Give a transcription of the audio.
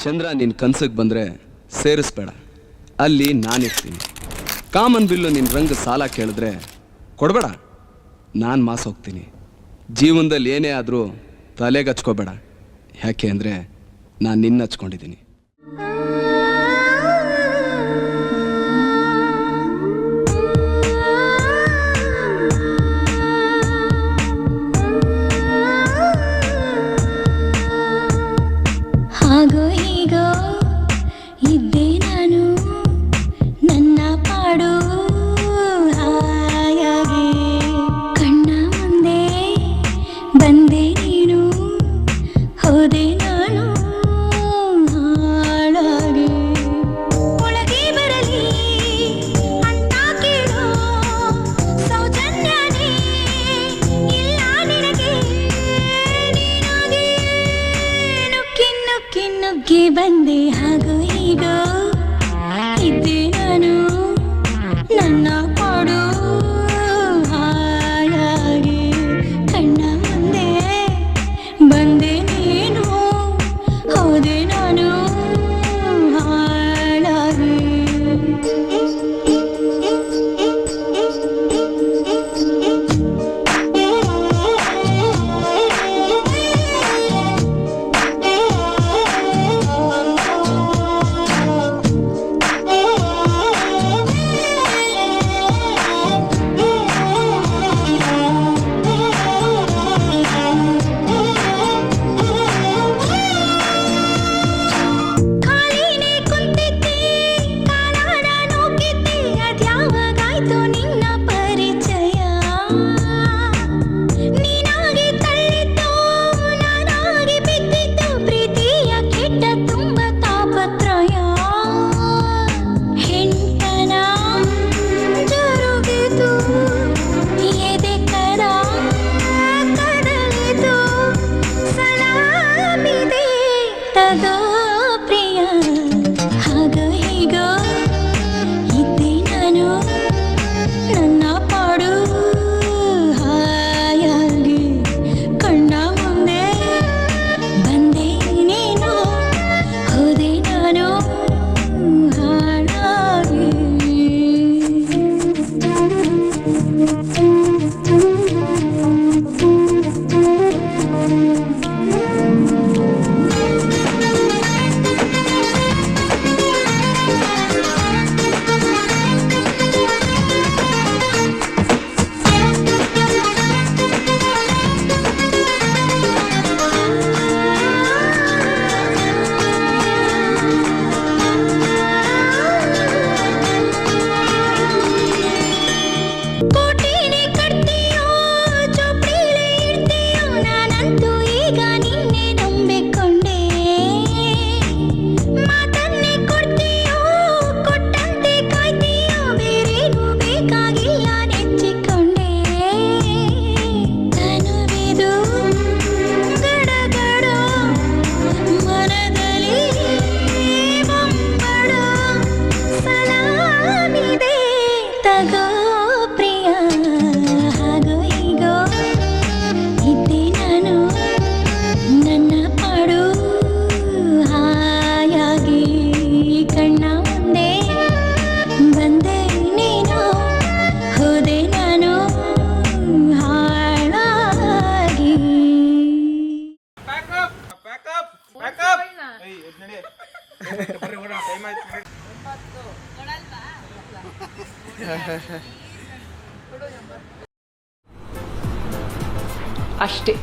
ಚಂದ್ರ ನಿನ್ನ ಕನ್ಸಿಗೆ ಬಂದರೆ ಸೇರಿಸ್ಬೇಡ, ಅಲ್ಲಿ ನಾನಿರ್ತೀನಿ. ಕಾಮನ್ ಬಿಲ್ಲು ನಿನ್ನ ರಂಗ ಸಾಲ ಕೇಳಿದ್ರೆ ಕೊಡಬೇಡ, ನಾನು ಮಾಸ ಹೋಗ್ತೀನಿ. ಜೀವನದಲ್ಲಿ ಏನೇ ಆದರೂ ತಲೆಗೆ ಹಚ್ಕೋಬೇಡ, ಯಾಕೆ ಅಂದರೆ ನಾನು ನಿನ್ನ ಹಚ್ಕೊಂಡಿದ್ದೀನಿ. ಹಾಗೋ ಹೀಗೋ ಇದ್ದೆ ನಾನು ನನ್ನ ಪಾಡು ಹಾಯಾಗಿ, ಕಣ್ಣ ಮುಂದೆ ಬಂದೆ ನೀನು, ಹೋದೆ ನಾನು ಹಾಳಾಗಿ. ಒಳಗೆ ಬರಲಿ ಅಂತ ಕೇಳೋ ಸೌಜನ್ಯನೇ ಇಲ್ಲ ನಿನಗೆ, ನೀನಾಗಿ ನುಗ್ಗಿ ನುಗ್ಗಿ ನುಗ್ಗಿ ಬಂದೆ. ಹಾಗೋ ಹೀಗೋ ಇದ್ದೆ ನಾನು ನನ್ನ ಪಾಡು ಹಾಯಾಗಿ, ಕಣ್ಣ ಮುಂದೆ ಬಂದೆ ನೀನು, ಹೋದೆ ನಾನು ಹಾಳಾಗಿ. ಖಾಲಿನೇ ಕುಂತಿದ್ದೆ, ಕಾಲನ ನೋಕಿದ್ದೆ, ಅದ್ಯಾವಾಗಾಯ್ತು ನಿನ್ನ ಪರಿಚಯ? ನೀನಾಗಿ ತಳ್ಳಿದ್ದು, ನಾನಾಗಿ ಬಿದ್ದಿದ್ದು, ಪ್ರೀತಿಯ ಕೆಟ್ಟ ತುಂಬ ತಾಪತ್ರಯ. ಹೆಂಡತನ ಜರುಗಿತು, ಎದೆ ಕಡ ಕಡಲಿತು, ಸಲಾಮಿದೆ ತಗೋ ಪ್ರಿಯ. ಹಾಗೋ ಹೀಗೋ ಇದ್ದೆ ನಾನು ನನ್ನ ಪಾಡು ಹಾಯಾಗಿ, ಕಣ್ಣ ಮುಂದೆ ಬಂದೆ ನೀನು, ಹೋದೆ ನಾನು ಹಾಳಾಗಿ. ಕೋಟೆನೇ ಕಟ್ತೀಯೋ, ಚೋಪ್ಡಿಲೇ ಇಡ್ತೀಯೋ, ನಾನಂತೂ ಈಗ ನಿನ್ನೆ ನಂಬಿಕೊಂಡೆ. ಮಾತನ್ನೇ ಕೊಡ್ತೀಯೋ, ಕೊಟ್ಟಂತೆ ಕಾಯ್ತೀಯೋ, ಬೇರೇನು ಬೇಕಾಗಿಲ್ಲ ನೆಚ್ಚಿಕೊಂಡೆ. ತನುವಿದು ಗಡಗಡ, ಮನದಲ್ಲಿ ಬೊಂಬಡ, ಸಲಾಮಿದೆ ತಗೋ ಪ್ರಿಯ. ಹಾಗೋ ಹೀಗೋ ಇದ್ದೆ ನಾನು ನನ್ನ ಪಾಡು ಹಾಯಾಗಿ, ಕಣ್ಣ ಮುಂದೆ ಬಂದೆ ನೀನು, ಹೋದೆ ನಾನು ಹಾಳಾಗಿ. ಅಷ್ಟೇ.